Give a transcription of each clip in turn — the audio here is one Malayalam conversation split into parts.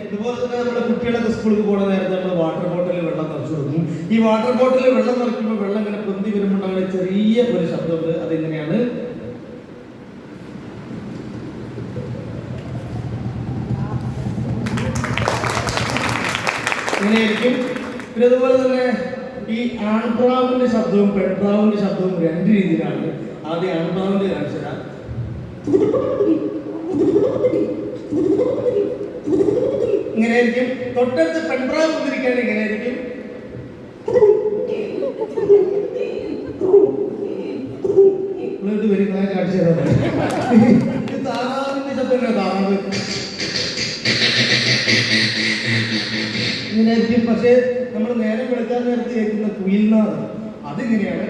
ഇതുപോലെ തന്നെ നമ്മുടെ കുട്ടികളൊക്കെ സ്കൂളിൽ പോകുന്ന നേരത്തെ നമ്മൾ വാട്ടർ ബോട്ടിലിൽ വെള്ളം നിറച്ചു കൊടുക്കും. ഈ വാട്ടർ ബോട്ടിലിൽ വെള്ളം നിറയ്ക്കുമ്പോൾ വെള്ളം ഇങ്ങനെ പൊന്തി വരുമ്പോൾ അങ്ങനെ ചെറിയ ഒരു ശബ്ദമുണ്ട്. അതെങ്ങനെയാണ്? ഇങ്ങനെയായിരിക്കും. പിന്നെ അതുപോലെ തന്നെ ഈ ആൺപ്രാവിന്റെ ശബ്ദവും പെൺപ്രാവിന്റെ ശബ്ദവും രണ്ട് രീതിയിലാണ്. ആദ്യം ആൺപ്രാവിന്റെ കാണിച്ചു തരാം. ഇങ്ങനെയായിരിക്കും. തൊട്ടടുത്ത് പെൺപ്രാവ് വന്നിരിക്കുകയാണ്. ഇങ്ങനെയായിരിക്കും. വരും കാണിച്ചു തരാം. ഇത് താറാവിന്റെ ശബ്ദമല്ല. താറാവ് ഇങ്ങനെയായിരിക്കും. പക്ഷേ നമ്മൾ നേരം വെളുക്കാൻ നേരത്ത് കേൾക്കുന്ന കുയിൽനാദം അതിങ്ങനെയാണ്.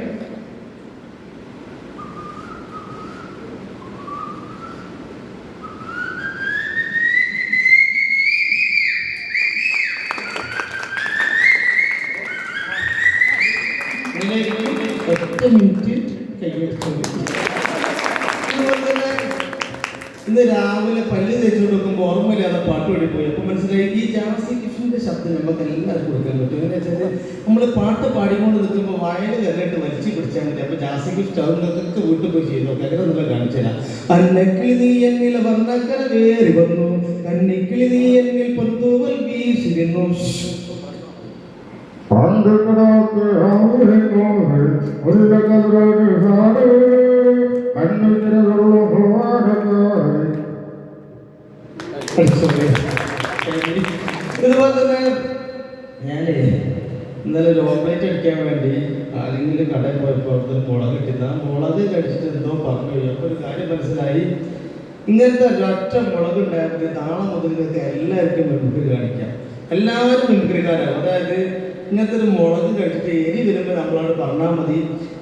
ഒറ്റ മിനിറ്റ് കൈയെടുത്തു. ഇന്ന് രാവിലെ പല്ല് തേച്ചുകൊണ്ട് നോക്കുമ്പോൾ ഓർമ്മയില്ലാതെ പാട്ട് പാടിപ്പോയി. അപ്പം മനസ്സിലായി ഈ ജാസി കിഷന്റെ ശബ്ദം നമുക്ക് എല്ലാവർക്കും കൊടുക്കാൻ പറ്റും. എങ്ങനെ വെച്ചാൽ നമ്മൾ പാട്ട് പാടിക്കൊണ്ട് നിൽക്കുമ്പോൾ വായന കല്ലിട്ട് വലിച്ചു പിടിച്ചാൽ മതി. അപ്പൊ ജാസി ഗിഫ്റ്റ് അതൊക്കെ വീട്ടിൽ പോയി ചെയ്ത് നോക്കാം. അങ്ങനെ നമ്മൾ കാണിച്ചു തരാം. അന്നക്കിളി നീ എന്നിൽ വർണ്ണക്കര വേറി വന്നു, കന്നിക്കിളി നീ എന്നിൽ പൊന്തൂവൽ വീശിരുന്നു. ഇതുപോലെ തന്നെ ഞാനേ ഇന്നലെ ഒരു ഓംലേറ്റ് അടിക്കാൻ വേണ്ടി ആരെങ്കിലും കടയിൽ പോയപ്പോൾ അവിടുത്തെ മുളക് കിട്ടുന്ന മുളക് കഴിച്ചിട്ട് എന്തോ പറഞ്ഞു. അപ്പോൾ ഒരു കാര്യം മനസ്സിലായി. ഇങ്ങനത്തെ ഒരൊറ്റ മുളക് ഉണ്ടായിരുന്നത് നാളെ മുതൽ നിങ്ങൾക്ക് എല്ലാവർക്കും മിമിക്രി കാണിക്കാം. എല്ലാവരും മിമിക്രിക്കാരാണ്. അതായത് ഇങ്ങനത്തെ ഒരു മുളക് കഴിച്ചിട്ട് എരി വരുമ്പോൾ നമ്മളോട് പറഞ്ഞാൽ മതി.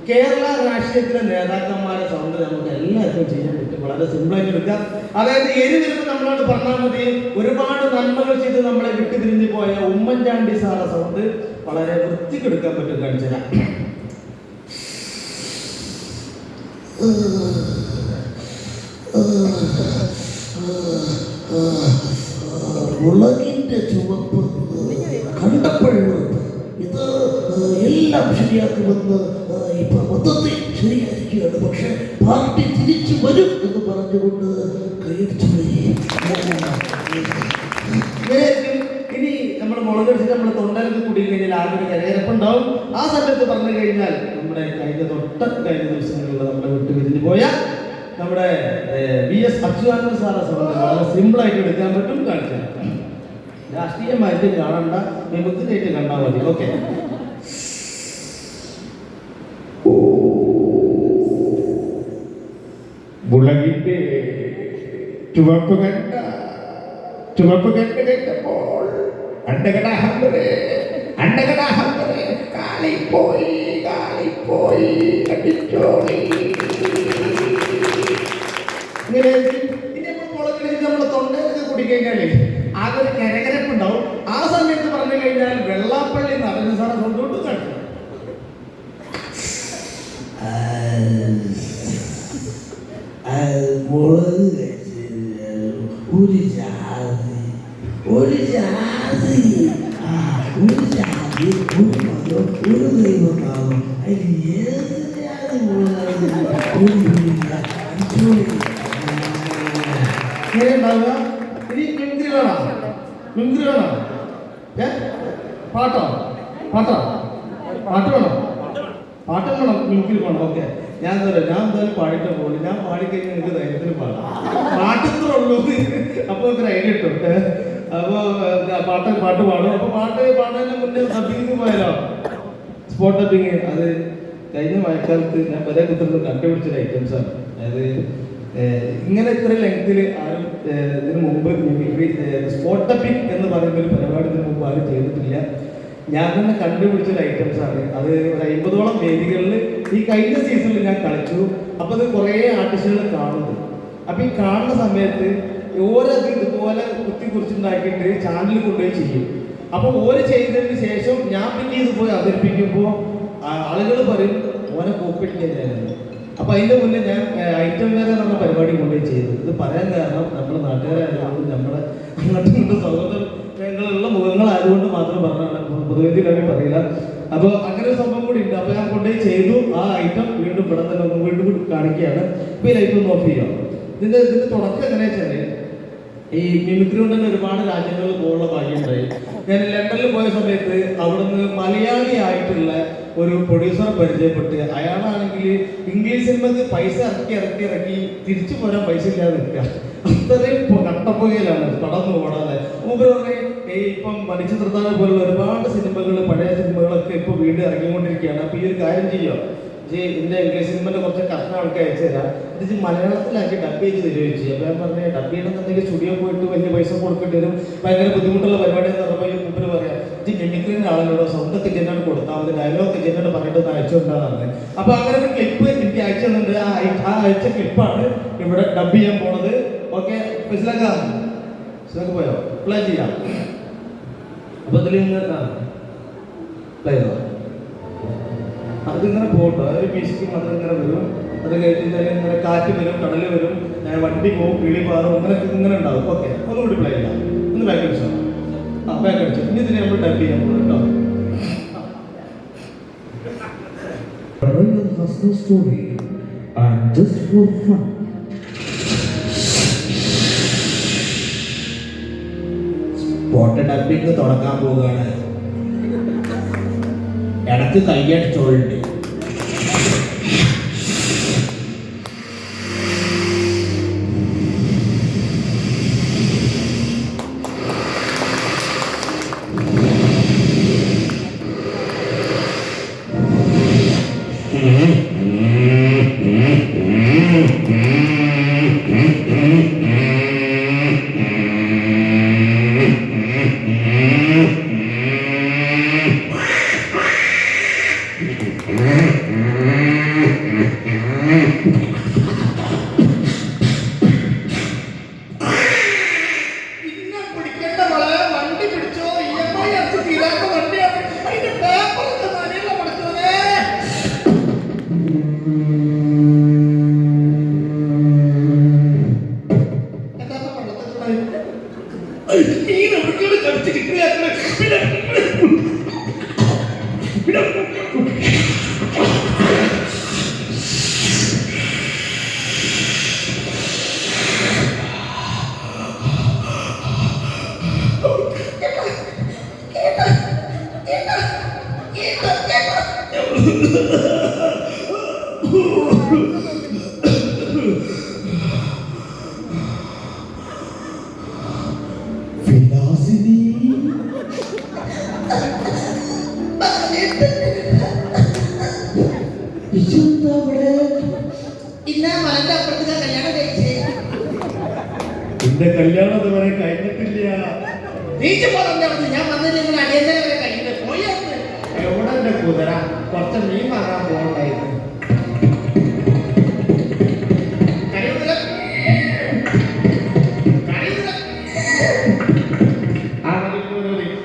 കേരള രാഷ്ട്രീയത്തിലെ നേതാക്കന്മാരെ സൗണ്ട് നമുക്ക് എല്ലാവർക്കും ചെയ്യാൻ പറ്റും. വളരെ സിമ്പിളായിട്ട് എടുക്കാം. അതായത് എരി വരുമ്പോൾ നമ്മളോട് പറഞ്ഞാൽ മതി. ഒരുപാട് നന്മകൾ ചെയ്ത് നമ്മളെ വിട്ടുപിരിഞ്ഞു പോയ ഉമ്മൻചാണ്ടി സാറെ സൗണ്ട് വളരെ വൃത്തിക്കെടുക്കാൻ പറ്റും. കാണിച്ചാൽ മുളകിന്റെ ചുവപ്പ് കണ്ടപ്പോഴും ഇത് എല്ലാം ശരിയാക്കുമെന്ന് ഇപ്പൊ മൊത്തത്തിൽ ശരിയായിരിക്കുകയാണ്. പക്ഷെ പാർട്ടി തിരിച്ചു വരും എന്ന് പറഞ്ഞുകൊണ്ട് കൈയടിച്ചു. ഇനി നമ്മൾ മുളക് അടിച്ചിട്ട് നമ്മുടെ തൊണ്ടയിലൊക്കെ കുടി കഴിഞ്ഞാൽ ആകെ ഒരു കരകരപ്പുണ്ടാവും. ആ സമയത്ത് പറഞ്ഞു കഴിഞ്ഞാൽ നമ്മുടെ കഴിഞ്ഞ ദിവസങ്ങളിലുള്ള നമ്മുടെ വിട്ടു പിരിഞ്ഞു പോയ നമ്മുടെ VS അച്യുതാനന്ദൻ സാറെ സൗണ്ട് വളരെ സിമ്പിളായിട്ട് എടുക്കാൻ പറ്റും. കാണിച്ചാൽ രാഷ്ട്രീയമായിട്ട് കാണണ്ട, മിമിക്രിയായിട്ട് കണ്ടാൽ മതി. ഓക്കെ. മുളകിന്റെ ചുവപ്പ് കണ്ട് കേട്ടപ്പോൾ അണ്ടകടാഹമ്പരെ കാളിപ്പോയി അടിച്ചോളി. ഇങ്ങനെ ഇനിയിപ്പോൾ മുളക് കഴിച്ചിട്ട് നമ്മുടെ തൊണ്ടയിലൊക്കെ കുടിക്കഴിഞ്ഞാലേ ആകെ ഒരു കരകരപ്പുണ്ടാവും. ആ സമയത്ത് പറഞ്ഞു കഴിഞ്ഞാൽ വെള്ളാപ്പള്ളി നടന്ന സാറെ കൊണ്ടുകൊണ്ട് കാണിച്ചു. മുളക് കഴിച്ചില്ല ഒരു ജാതി ഒരു മതം ഒരു ദൈവം കാണും. അതിൽ ഏത് ജാതി മുളക് ഇങ്ങനെ ഉണ്ടാവുക. ഇനി മിമിക്രി വേണം. പാട്ടോ പാട്ട് വേണം. മിമിക്രി വേണം. ഓക്കെ. ഞാൻ എന്തായാലും പാടിയിട്ട് പോകുന്നു. ഞാൻ പാടിക്കഴിഞ്ഞാൽ എനിക്ക് ധൈര്യത്തിന് പാടാം. പാട്ടത്ര ഉള്ളൂ. അപ്പോൾ ഒരു ഐഡിയ ഇട്ടു. അപ്പോൾ പാട്ട് പാടും. അപ്പോൾ പാട്ട് പാടുന്നതിന് മുന്നേ ഡബിങ്ങിന് പോയാലോ? Spot dubbing. അത് കഴിഞ്ഞ മഴക്കാലത്ത് ഞാൻ പല കുത്തുന്നത് കണ്ടുപിടിച്ചൊരു ഐറ്റംസാണ്. അതായത് ഇങ്ങനെ ഇത്ര ലെങ്ത്തിൽ ആരും ഇതിനു മുമ്പ് മിമിക്രി സ്പോട്ട് ഡബിങ് എന്ന് പറയുന്ന ഒരു പരിപാടി ഇതിനു മുമ്പ് ആരും ചെയ്തിട്ടില്ല. ഞാൻ തന്നെ കണ്ടുപിടിച്ചൊരു ഐറ്റംസ് ആണ് അത്. ഒരു 50ഓളം വേദികളിൽ ഈ കഴിഞ്ഞ സീസണിൽ ഞാൻ കളിച്ചു. അപ്പോൾ അത് കുറേ ആർട്ടിസ്റ്റുകൾ കാണുന്നു. അപ്പോൾ ഈ കാണുന്ന സമയത്ത് ഓരോ ഇതുപോലെ കുത്തി കുറിച്ചുണ്ടാക്കിയിട്ട് ചാനലിൽ കൊണ്ടുപോയി ചെയ്യും. അപ്പോൾ ഓരോ ചെയ്തതിന് ശേഷം ഞാൻ പിന്നെ ഇത് പോയി അവതരിപ്പിക്കുമ്പോൾ ആളുകൾ പറയും ഓനെ കോപ്പിടിക്കുന്നതായിരുന്നു. അപ്പോൾ അതിൻ്റെ മുന്നേ ഞാൻ ഐറ്റം വേറെ നമ്മൾ പരിപാടി കൊണ്ടുപോയി ചെയ്തു. ഇത് പറയാൻ കാരണം നമ്മുടെ നാട്ടുകാരായതുകൊണ്ട് നമ്മുടെ അങ്ങോട്ടും ഇങ്ങോട്ടും സൗഹൃദങ്ങളുള്ള മുഖങ്ങളായതുകൊണ്ട് മാത്രം പറഞ്ഞാണ്, പൊതുവേദിയിലാണെങ്കിൽ പറയില്ല. അപ്പോൾ അങ്ങനെ ഒരു സംഭവം കൂടി ഉണ്ട്. അപ്പോൾ ഞാൻ കൊണ്ടുപോയി ചെയ്തു. ആ ഐറ്റം വീണ്ടും ഇവിടെ തന്നെ വീണ്ടും കാണിക്കുകയാണ്. ഇപ്പോൾ ഈ ലൈറ്റ് ഒന്ന് ഓഫ് ചെയ്യാം. ഇതിൻ്റെ തുടക്കം എങ്ങനെയാ വെച്ചാൽ ഈ മിമിക്രി കൊണ്ട് തന്നെ ഒരുപാട് രാജ്യങ്ങളിൽ പോകാനുള്ള ഭാഗ്യമുണ്ടായി. ഞാൻ ലണ്ടനിൽ പോയ സമയത്ത് അവിടുന്ന് മലയാളി ആയിട്ടുള്ള ഒരു പ്രൊഡ്യൂസറെ പരിചയപ്പെട്ട് അയാളാണെങ്കിൽ ഇംഗ്ലീഷ് സിനിമക്ക് പൈസ ഇറക്കി തിരിച്ചു പോരാൻ പൈസ ഇല്ലാതെ നിൽക്കുക. അത്രയും കട്ടപ്പുകയിലാണ് കടന്നു പോടാതെ. മൂപ്പര് പറഞ്ഞ് ഇപ്പം മണിച്ചിത്രത്താഴ് പോലുള്ള ഒരുപാട് സിനിമകൾ, പഴയ സിനിമകളൊക്കെ ഇപ്പോൾ വീണ്ടും ഇറങ്ങിക്കൊണ്ടിരിക്കുകയാണ്. അപ്പോൾ ഈ ഒരു കാര്യം ചെയ്യുമോ, ഇതിൻ്റെ ഇംഗ്ലീഷ് സിനിമൻ്റെ കുറച്ച് കഷ്ണം ആൾക്ക് അയച്ചു തരാം, ഇത് മലയാളത്തിലാക്കി ഡബ് ചെയ്ത് തരുമോ ചോദിച്ചു. അപ്പോൾ ഞാൻ പറഞ്ഞ ഡബ് ചെയ്യണമെന്നുണ്ടെങ്കിൽ സ്റ്റുഡിയോ പോയിട്ട് വലിയ പൈസ കൊടുക്കേണ്ടി വരും, ഭയങ്കര ബുദ്ധിമുട്ടുള്ള പരിപാടി എന്ന് പറഞ്ഞപ്പോൾ ഈ മുമ്പിൽ പറയാം ഇത് മിമിക്രിൻ്റെ ആളുകളോ സൗണ്ടൊക്കെ ജനോട് കൊടുത്താൽ മതി, ഡയലോഗൊക്കെ ജനോട് പറഞ്ഞിട്ട് അയച്ചുകൊണ്ടാണ്. അപ്പോൾ അങ്ങനെ ഒരു ക്ലിപ്പ് എനിക്ക് അയച്ചു തന്നിട്ട് ആ അയച്ച ക്ലിപ്പാണ് ഇവിടെ ഡബ് ചെയ്യാൻ പോണത്. ഓക്കെ, മനസ്സിലാക്കാം പോയോ? പ്ലേ ചെയ്യാം. അപ്പോൾ അതിൽ പ്ലേ ചെയ്തോ, അതിങ്ങനെ പോട്ടോ, ഒരു മ്യൂസിക്കും അതിങ്ങനെ വരും. അത് കഴിഞ്ഞാൽ ഇങ്ങനെ കാറ്റ് വരും, കടൽ വരും, വണ്ടി പോകും, കിളി പാറും, ഇങ്ങനെ ഉണ്ടാവും. ഓക്കെ, ഒന്നുകൂടി പ്ലേ ചെയ്യാം. ഒന്ന് ബാക്ക് അടിച്ചോ. ബാക്ക് അടിച്ചോ. ഇനി ഇതിന് നമ്മൾ ഡബ് ചെയ്യാൻ പോകും കേട്ടോ. story and just for fun. Spot dubbing തുടങ്ങാൻ പോവുകയാണ്. ഇടക്ക് കൈയടിച്ചോളുണ്ട്. എന്റെ കല്യാണം ഇതുവരെ കഴിഞ്ഞിട്ടില്ല. ഞാൻ വന്നില്ലെങ്കിൽ അടിയന്തര വരെ കഴിയുന്നത് പോയി. എവിടെ എന്റെ കുതിര? കുറച്ച് മീൻ വാങ്ങാൻ പോകണ്ടായിരുന്നു.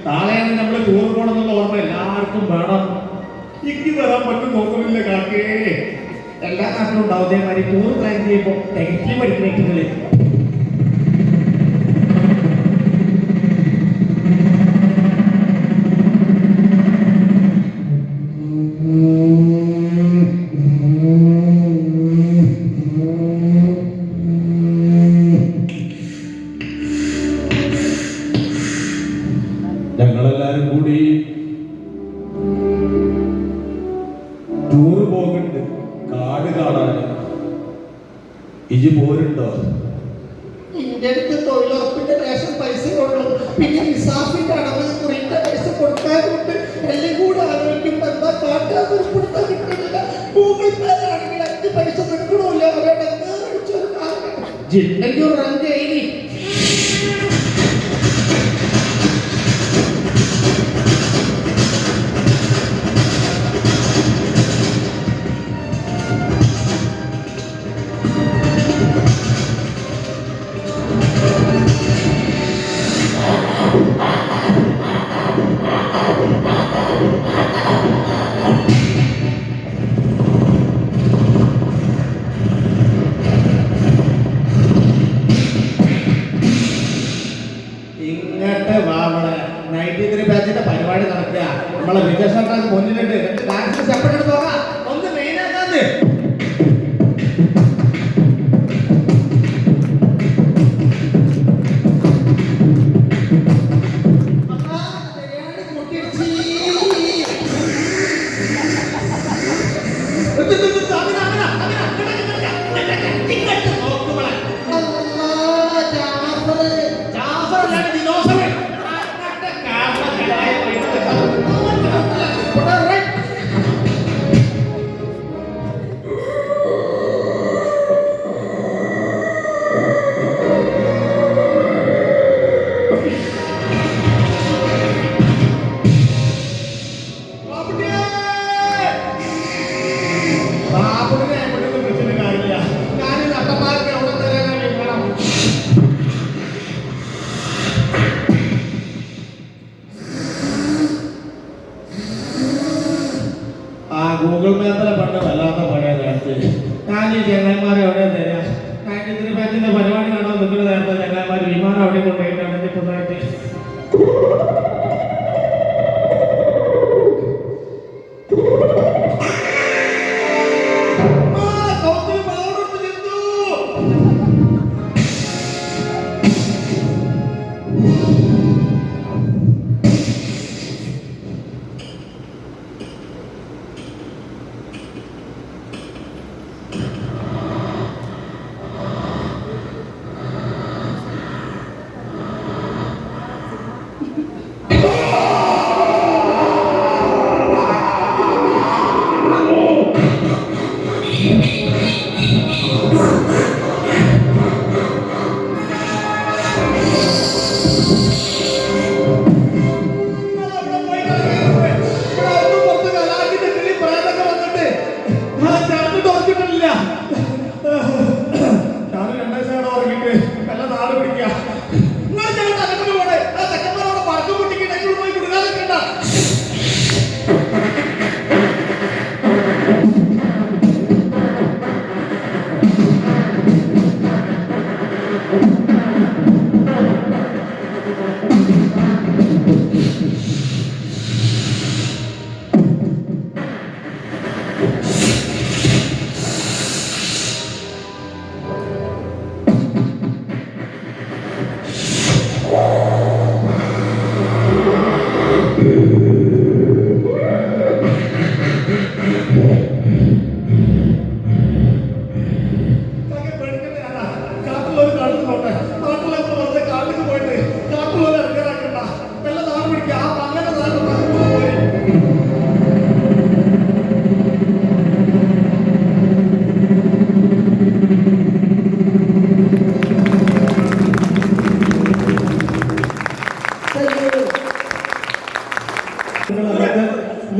നാളെയാണ് നമ്മള് ടൂർ പോകണമെന്നുള്ള ഓർമ്മ എല്ലാവർക്കും വേണം. എനിക്ക് വരാൻ പറ്റും നോക്കുന്നില്ല കാക്കേ. എല്ലാ നാട്ടിലും ഉണ്ടാവും അതേമാതിരി ടൂർ പ്ലാൻ ചെയ്യുമ്പോൾ നെഗറ്റീവ് അടിക്കുന്നേക്കുന്നില്ല. ഞങ്ങളെല്ലാരും കൂടി ടൂറ് പോകുന്നുണ്ട് കാട് കാണാന്. ഇജ് പോരുണ്ടോ? എന്റെ അടുത്ത് തൊഴിലുറപ്പിന്റെ റേഷൻ പൈസ ഉള്ളൂ, പിന്നെ നിസാഫിന്റെ അടവ് കുറിന്റെ പൈസ കൊടുക്കാറുണ്ട്. എല്ലാം കൂടെ ആലോചിക്കുമ്പോ എന്താ കാട്ടാതെ ഉൾപ്പെടുത്താൻ കിട്ടുന്നില്ല. ഗൂഗിൾ പേ ആണെങ്കിൽ 5 പൈസ കിട്ടണമില്ല. അവരുടെ അടിച്ചൊരു കാരണം ജില്ലയ്ക്ക് റങ്ക് എഴുതി. മുന്നിലുണ്ട് ഡാൻസ് സ്റ്റെപ്പ് പോകാം ഒന്ന് മെയിൻ ആക്കാന്ന് ഗൂഗിൾ മാപ്പിലെ പണ്ട് വല്ലാത്ത പഴയ നേരത്തെ ഞാൻ ഈ ചങ്ങന്മാരെ എവിടെ തരാം ഞാൻ ഇതിന് പറ്റുന്ന പരിപാടി കാണാൻ നിൽക്കുന്ന നേരത്തെ ചങ്ങന്മാർ വിമാനം അവിടെ കൊണ്ടുപോയിട്ടാണ് പുതുതായിട്ട്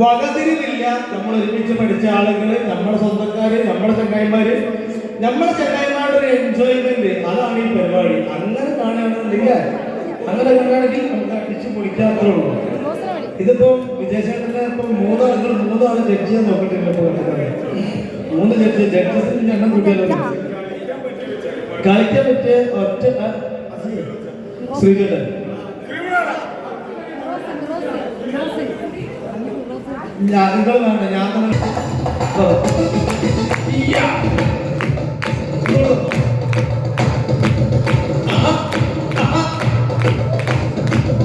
വകതിരിവില്ല. നമ്മൾ ഒരുമിച്ച് പഠിച്ച ആളുകള്, നമ്മുടെ സ്വന്തക്കാര്, നമ്മുടെ ചങ്ങായിമാര്, നമ്മുടെ ചങ്ങായിമാരുടെ ഒരു എൻജോയ്മെന്റ്, അതാണ് ഈ പരിപാടി. അങ്ങനെ കാണുകയാണെന്നുണ്ടെങ്കിൽ അങ്ങനെ കാണുകയാണെങ്കിൽ നമുക്ക് അടിച്ച് പൊളിക്കാത്രേ ഉള്ളൂ. ഇതിപ്പോ വിജയശേഖരന്റെ ഇപ്പൊ മൂന്നാള് ജഡ്ജ് ചെയ്യാൻ നോക്കിയിട്ടില്ല. ഇപ്പൊ 3 ജഡ്ജസിന് എണ്ണം കൂട്ടിയാലോ കളിക്കാൻ പറ്റിയ ഒറ്റ ശ്രീകണ്ഠൻ നിങ്ങൾ വേണ്ട, ഞാൻ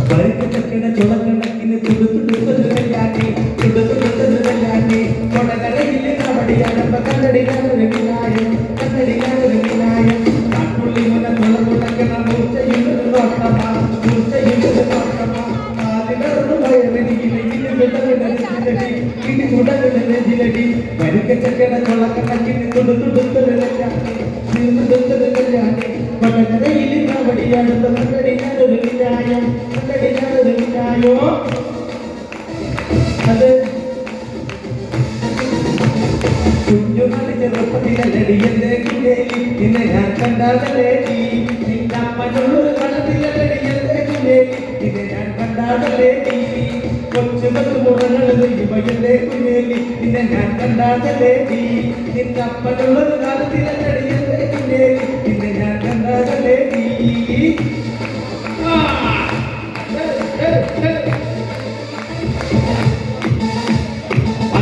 പരിക്കണക്കിന് ചുളക്കണക്കിന് തുടുത്തുടുത്തതുകയാറ്റി തുടുത്തുടുത്തതുകയാറ്റി കൊടകരയിലെ കബടിയാടമ്പ കണ്ണടികാനൊരു വിനായം കണ്ണടികാനൊരു വിനായം കാട്ടുള്ളി മുന തുളതുടക്കണ മൂർച്ചയുള്ളത് നോക്കമാ മൂർച്ചയുള്ളത് നോക്കമാ കാലിലറുന്നു വയറിനിയിലെങ്കിലും വെള്ളവിടരിച്ചിലടി ഇനി തുടങ്ങുന്നതിലടി പരിക്കച്ചക്കണ ചുളക്കണക്കിന് തുടുത്തുടുത്തതുകയാറ്റി തുടുത്തുടുത്തതുകയാറ്റി കൊടകരയിലെ കബടിയാടമ്പ കണ്ണടികാനൊരു വിനായം അത് കുഞ്ഞുനാളി ചെറുപ്പത്തിലടിയന്റെ കുഞ്ഞേലി നിന്നെ ഞാൻ കണ്ടാടലേടി നിന്നമ്മനുള്ളൊരു കളത്തിലടിയന്റെ കുഞ്ഞേലി നിന്നെ ഞാൻ കണ്ടാടലേടി കൊച്ചു പത്ത് മുറകളത് ഇവയന്റെ കുഞ്ഞേലി നിന്നെ ഞാൻ കണ്ടാടലേടി നിന്നമ്മനുള്ളൊരു കാലത്തിലടിയന്റെ കുഞ്ഞേലി നിന്നെ ഞാൻ കണ്ടാടലേടി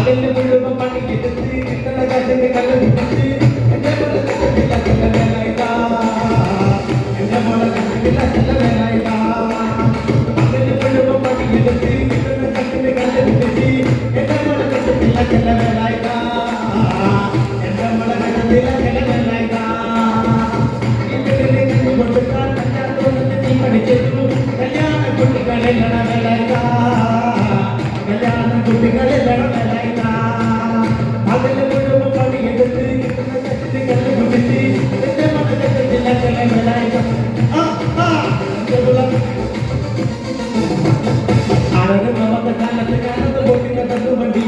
പകല് മുഴുവൻ പണിക്കെടുത്ത് കിട്ടണ കാശിന്റെ കല്ല് കുടിച്ച് എന്റെ മോളെ കണ്ടില്ല ചില വേലായിട്ടാ, എന്റെ മോളെ കണ്ടില്ല ചില വേലായിട്ടാ. പകല് മുഴുവൻ പണിക്കെടുത്ത് കിട്ടണ കാശിന്റെ കല്ല് കുടിച്ച് എന്റെ മോളെ കണ്ടില്ല ചില വേലായിട്ടാ, എന്റെ മോളെ കണ്ടില്ല ചില വേലായിട്ടാ. കൊടുക്കാൻ പറ്റാത്തോടത്ത് നീ പഠിച്ചിരുന്നു കല്യാണ കുട്ടികളെല്ലാം വേലായിട്ടാ, കല്യാണ കുട്ടികളെല്ലാം വേലായിട്ടാ. അതിന് മുഴുവൻ പണിയെടുത്ത് കിട്ടുന്ന കത്തി കല്ല് കുടിച്ച് എന്റെ മോളെ കണ്ടില്ല ചില വേലായിട്ടാ. ആരും അവന്റെ കാലത്ത് ഞാനത് പൊട്ടിന തട്ടുവണ്ടി,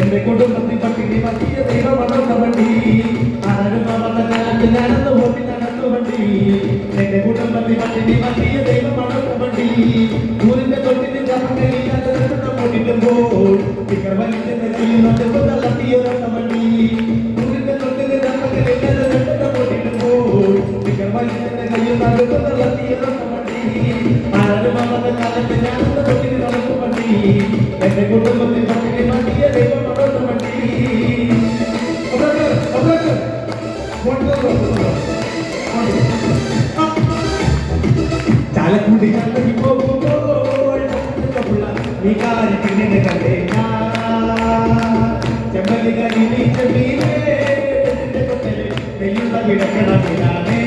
എന്റെ കുടുംബത്തിൽ പട്ടിണി പറ്റിയ ദൈവമണർന്ന വണ്ടി. ആരും അവന്റെ കാലത്ത് ഞാനത് പൊട്ടിന തട്ടുവണ്ടി, എന്റെ കുടുംബത്തിൽ പട്ടിണി പറ്റിയ ദൈവമണർന്ന വണ്ടി. ഊരിന്റെ തൊട്ടിന് കപ്പലില്ലാതെ പൊട്ടിട്ടുമ്പോൾ സ്റ്റിക്കർ വലിച്ചെന്ന് ചെയ്യുന്നത് തളർത്തിയൊരൊട്ട വണ്ടി. ഊരിന്റെ തൊട്ടിന് കപ്പലില്ലാതെ പൊട്ടിട്ടുമ്പോൾ സ്റ്റിക്കർ വലിച്ചെന്ന് ചെയ്യുന്നത് തളർത്തിയൊരൊട്ട വണ്ടി. ആരും അവന്റെ കാലത്ത് ഞാനത് പൊട്ടിന് നടക്കും വണ്ടി, എന്റെ കുടുംബത്തിൽ പട്ടിണി പറ്റിയ ദൈവമണർന്ന വണ്ടി. ചാലക്കുടി കണ്ടു പോകുമ്പോൾ വികാരി പിന്നിനെ കണ്ടേ ചെമ്പല്ലികളിൽ ചെമ്മീനേ നെയ്യുള്ള കിടക്കണമില്ലാതെ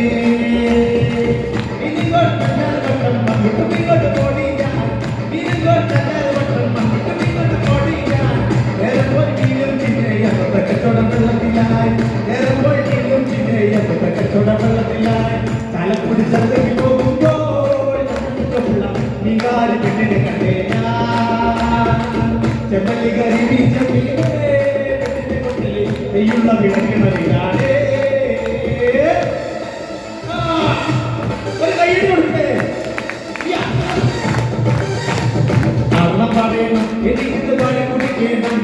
ചാലക്കുടി ചന്തയ്ക്ക് പോകുമ്പോൾ വികാരി പെണ്ണിനെ കണ്ടേ ചെമ്പല്ലി കരി നെയ്യുള്ള വിടക്കണമില്ലാതെ. ഒരു കയ്യിൽ കൊടുത്തേ പറയണം എനിക്കിത് പല കുടിക്കണം